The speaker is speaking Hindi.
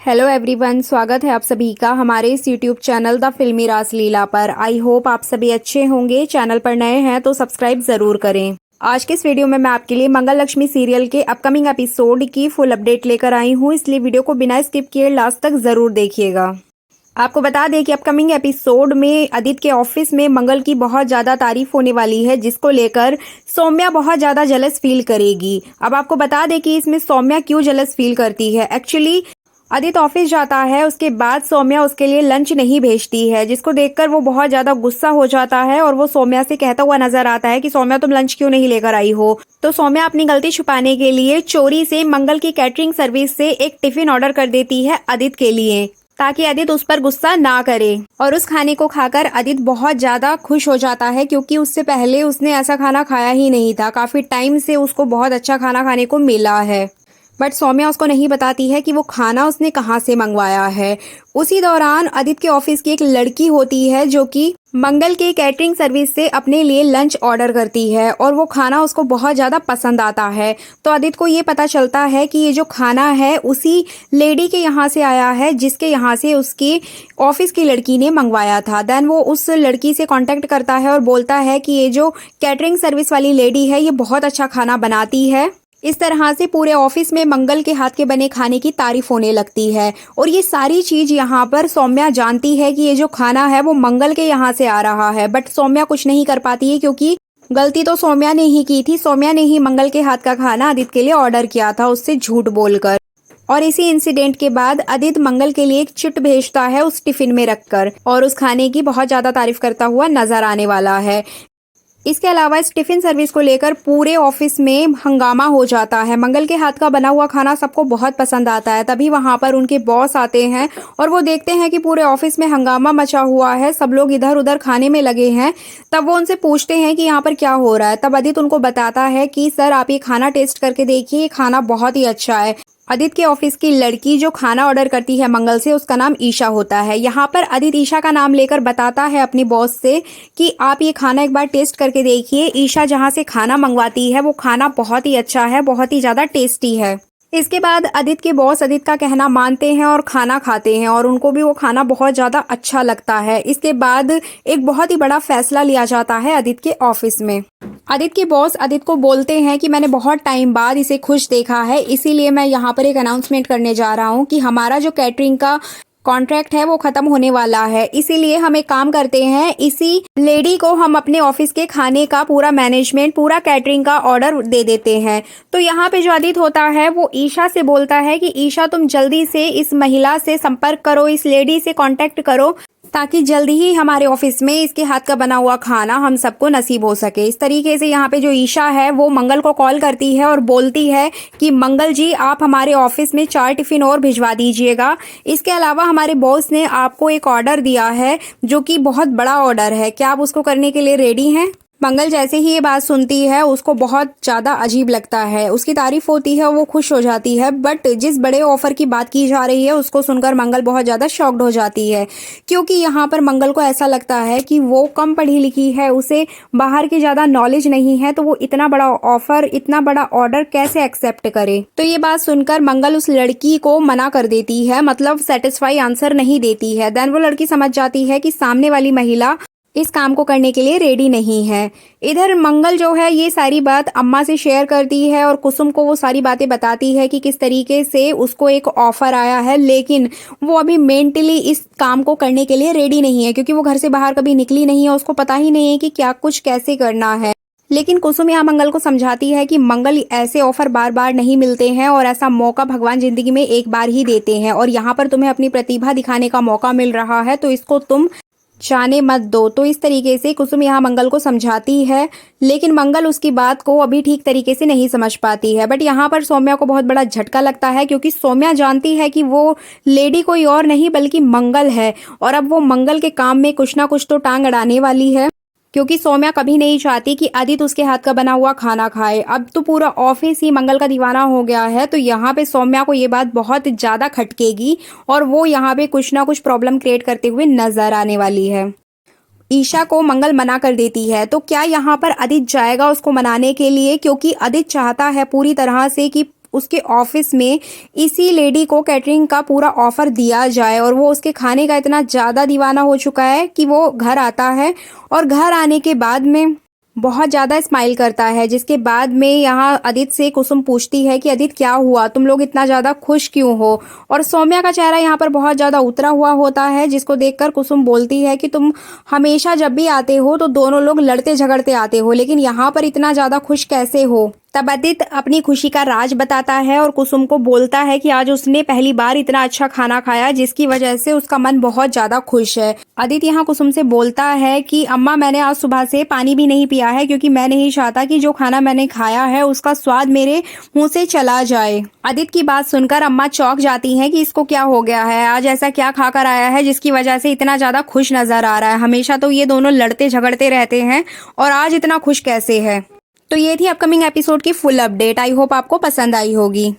हेलो एवरीवन, स्वागत है आप सभी का हमारे इस यूट्यूब चैनल द फिल्मी रासलीला पर। आई होप आप सभी अच्छे होंगे। चैनल पर नए हैं तो सब्सक्राइब जरूर करें। आज के इस वीडियो में मैं आपके लिए मंगल लक्ष्मी सीरियल के अपकमिंग एपिसोड की फुल अपडेट लेकर आई हूँ, इसलिए वीडियो को बिना स्किप किए लास्ट तक जरूर देखिएगा। आपको बता दें कि अपकमिंग एपिसोड में आदित्य के ऑफिस में मंगल की बहुत ज़्यादा तारीफ होने वाली है, जिसको लेकर सौम्या बहुत ज़्यादा जलस फील करेगी। अब आपको बता दें कि इसमें सौम्या क्यों जलस फील करती है। एक्चुअली आदित्य ऑफिस जाता है, उसके बाद सौम्या उसके लिए लंच नहीं भेजती है, जिसको देखकर वो बहुत ज्यादा गुस्सा हो जाता है और वो सौम्या से कहता हुआ नजर आता है कि सौम्या तुम लंच क्यों नहीं लेकर आई हो। तो सौम्या अपनी गलती छुपाने के लिए चोरी से मंगल की कैटरिंग सर्विस से एक टिफिन ऑर्डर कर देती है आदित्य के लिए, ताकि आदित्य उस पर गुस्सा ना करे। और उस खाने को खाकर आदित्य बहुत ज्यादा खुश हो जाता है, क्योंकि उससे पहले उसने ऐसा खाना खाया ही नहीं था। काफी टाइम से उसको बहुत अच्छा खाना खाने को मिला है, बट सौम्या उसको नहीं बताती है कि वो खाना उसने कहाँ से मंगवाया है। उसी दौरान आदित्य के ऑफिस की एक लड़की होती है जो कि मंगल के कैटरिंग सर्विस से अपने लिए लंच ऑर्डर करती है, और वो खाना उसको बहुत ज़्यादा पसंद आता है। तो आदित्य को ये पता चलता है कि ये जो खाना है उसी लेडी के यहाँ से आया है, जिसके यहाँ से उसकी ऑफिस की लड़की ने मंगवाया था। देन वो उस लड़की से कांटेक्ट करता है और बोलता है कि ये जो कैटरिंग सर्विस वाली लेडी है ये बहुत अच्छा खाना बनाती है। इस तरह से पूरे ऑफिस में मंगल के हाथ के बने खाने की तारीफ होने लगती है। और ये सारी चीज यहाँ पर सौम्या जानती है कि ये जो खाना है वो मंगल के यहाँ से आ रहा है, बट सौम्या कुछ नहीं कर पाती है, क्योंकि गलती तो सौम्या ने ही की थी। सौम्या ने ही मंगल के हाथ का खाना आदित्य के लिए ऑर्डर किया था, उससे झूठ बोलकर। और इसी इंसिडेंट के बाद आदित्य मंगल के लिए एक चिट भेजता है उस टिफिन में रखकर, और उस खाने की बहुत ज्यादा तारीफ करता हुआ नजर आने वाला है। इसके अलावा इस टिफिन सर्विस को लेकर पूरे ऑफिस में हंगामा हो जाता है। मंगल के हाथ का बना हुआ खाना सबको बहुत पसंद आता है। तभी वहां पर उनके बॉस आते हैं और वो देखते हैं कि पूरे ऑफिस में हंगामा मचा हुआ है, सब लोग इधर उधर खाने में लगे हैं। तब वो उनसे पूछते हैं कि यहाँ पर क्या हो रहा है। तब आदित्य उनको बताता है कि सर आप ये खाना टेस्ट करके देखिए, ये खाना बहुत ही अच्छा है। आदित्य के ऑफिस की लड़की जो खाना ऑर्डर करती है मंगल से, उसका नाम ईशा होता है। यहाँ पर आदित्य ईशा का नाम लेकर बताता है अपनी बॉस से कि आप ये खाना एक बार टेस्ट करके देखिए। ईशा जहाँ से खाना मंगवाती है वो खाना बहुत ही अच्छा है, बहुत ही ज्यादा टेस्टी है। इसके बाद आदित्य के बॉस आदित्य का कहना मानते हैं और खाना खाते हैं, और उनको भी वो खाना बहुत ज्यादा अच्छा लगता है। इसके बाद एक बहुत ही बड़ा फैसला लिया जाता है आदित्य के ऑफिस में। आदित्य के बॉस आदित्य को बोलते हैं कि मैंने बहुत टाइम बाद इसे खुश देखा है, इसीलिए मैं यहाँ पर एक अनाउंसमेंट करने जा रहा हूँ कि हमारा जो कैटरिंग का कॉन्ट्रैक्ट है वो खत्म होने वाला है। इसीलिए हम एक काम करते हैं, इसी लेडी को हम अपने ऑफिस के खाने का पूरा मैनेजमेंट, पूरा कैटरिंग का ऑर्डर दे देते हैं। तो यहाँ पे जो आदित्य होता है वो ईशा से बोलता है कि ईशा तुम जल्दी से इस महिला से संपर्क करो, इस लेडी से कांटेक्ट करो, ताकि जल्दी ही हमारे ऑफिस में इसके हाथ का बना हुआ खाना हम सबको नसीब हो सके। इस तरीके से यहाँ पे जो ईशा है वो मंगल को कॉल करती है और बोलती है कि मंगल जी आप हमारे ऑफिस में 4 टिफिन और भिजवा दीजिएगा। इसके अलावा हमारे बॉस ने आपको एक ऑर्डर दिया है जो कि बहुत बड़ा ऑर्डर है, क्या आप उसको करने के लिए रेडी हैं? मंगल जैसे ही ये बात सुनती है उसको बहुत ज़्यादा अजीब लगता है। उसकी तारीफ होती है, वो खुश हो जाती है, बट जिस बड़े ऑफर की बात की जा रही है उसको सुनकर मंगल बहुत ज़्यादा शॉक्ड हो जाती है, क्योंकि यहाँ पर मंगल को ऐसा लगता है कि वो कम पढ़ी लिखी है, उसे बाहर की ज़्यादा नॉलेज नहीं है, तो वो इतना बड़ा ऑफर, इतना बड़ा ऑर्डर कैसे एक्सेप्ट करे। तो ये बात सुनकर मंगल उस लड़की को मना कर देती है, मतलब सेटिस्फाई आंसर नहीं देती है। देन वो लड़की समझ जाती है कि सामने वाली महिला इस काम को करने के लिए रेडी नहीं है। इधर मंगल जो है ये सारी बात अम्मा से शेयर करती है और कुसुम को वो सारी बातें बताती है कि किस तरीके से उसको एक ऑफर आया है, लेकिन वो अभी मेंटली इस काम को करने के लिए रेडी नहीं है, क्योंकि वो घर से बाहर कभी निकली नहीं है, उसको पता ही नहीं है कि क्या कुछ कैसे करना है। लेकिन कुसुम यहाँ मंगल को समझाती है कि मंगल ऐसे ऑफर बार बार नहीं मिलते हैं, और ऐसा मौका भगवान जिंदगी में एक बार ही देते हैं, और यहाँ पर तुम्हें अपनी प्रतिभा दिखाने का मौका मिल रहा है, तो इसको तुम जाने मत दो। तो इस तरीके से कुसुम यहाँ मंगल को समझाती है, लेकिन मंगल उसकी बात को अभी ठीक तरीके से नहीं समझ पाती है। बट यहाँ पर सौम्या को बहुत बड़ा झटका लगता है, क्योंकि सौम्या जानती है कि वो लेडी कोई और नहीं बल्कि मंगल है, और अब वो मंगल के काम में कुछ ना कुछ तो टांग अड़ाने वाली है, क्योंकि सौम्या कभी नहीं चाहती कि आदित्य उसके हाथ का बना हुआ खाना खाए। अब तो पूरा ऑफिस ही मंगल का दीवाना हो गया है, तो यहाँ पे सौम्या को ये बात बहुत ज़्यादा खटकेगी, और वो यहाँ पे कुछ ना कुछ प्रॉब्लम क्रिएट करते हुए नजर आने वाली है। ईशा को मंगल मना कर देती है, तो क्या यहाँ पर आदित्य जाएगा उसको मनाने के लिए, क्योंकि आदित्य चाहता है पूरी तरह से कि उसके ऑफिस में इसी लेडी को कैटरिंग का पूरा ऑफर दिया जाए और वो उसके खाने का इतना ज़्यादा दीवाना हो चुका है कि वो घर आता है और घर आने के बाद में बहुत ज़्यादा स्माइल करता है। जिसके बाद में यहाँ आदित्य से कुसुम पूछती है कि आदित्य क्या हुआ, तुम लोग इतना ज़्यादा खुश क्यों हो। और सौम्या का चेहरा यहाँ पर बहुत ज़्यादा उतरा हुआ होता है, जिसको देखकर कुसुम बोलती है कि तुम हमेशा जब भी आते हो तो दोनों लोग लड़ते झगड़ते आते हो, लेकिन यहाँ पर इतना ज़्यादा खुश कैसे हो। तब आदित्य अपनी खुशी का राज बताता है और कुसुम को बोलता है कि आज उसने पहली बार इतना अच्छा खाना खाया जिसकी वजह से उसका मन बहुत ज्यादा खुश है। आदित्य यहाँ कुसुम से बोलता है कि अम्मा मैंने आज सुबह से पानी भी नहीं पिया है क्योंकि मैं नहीं चाहता कि जो खाना मैंने खाया है उसका स्वाद मेरे मुंह से चला जाए। आदित्य की बात सुनकर अम्मा चौंक जाती हैं कि इसको क्या हो गया है, आज ऐसा क्या खाकर आया है जिसकी वजह से इतना ज्यादा खुश नजर आ रहा है। हमेशा तो ये दोनों लड़ते झगड़ते रहते हैं और आज इतना खुश कैसे है। तो ये थी अपकमिंग एपिसोड की फुल अपडेट। आई होप आपको पसंद आई होगी।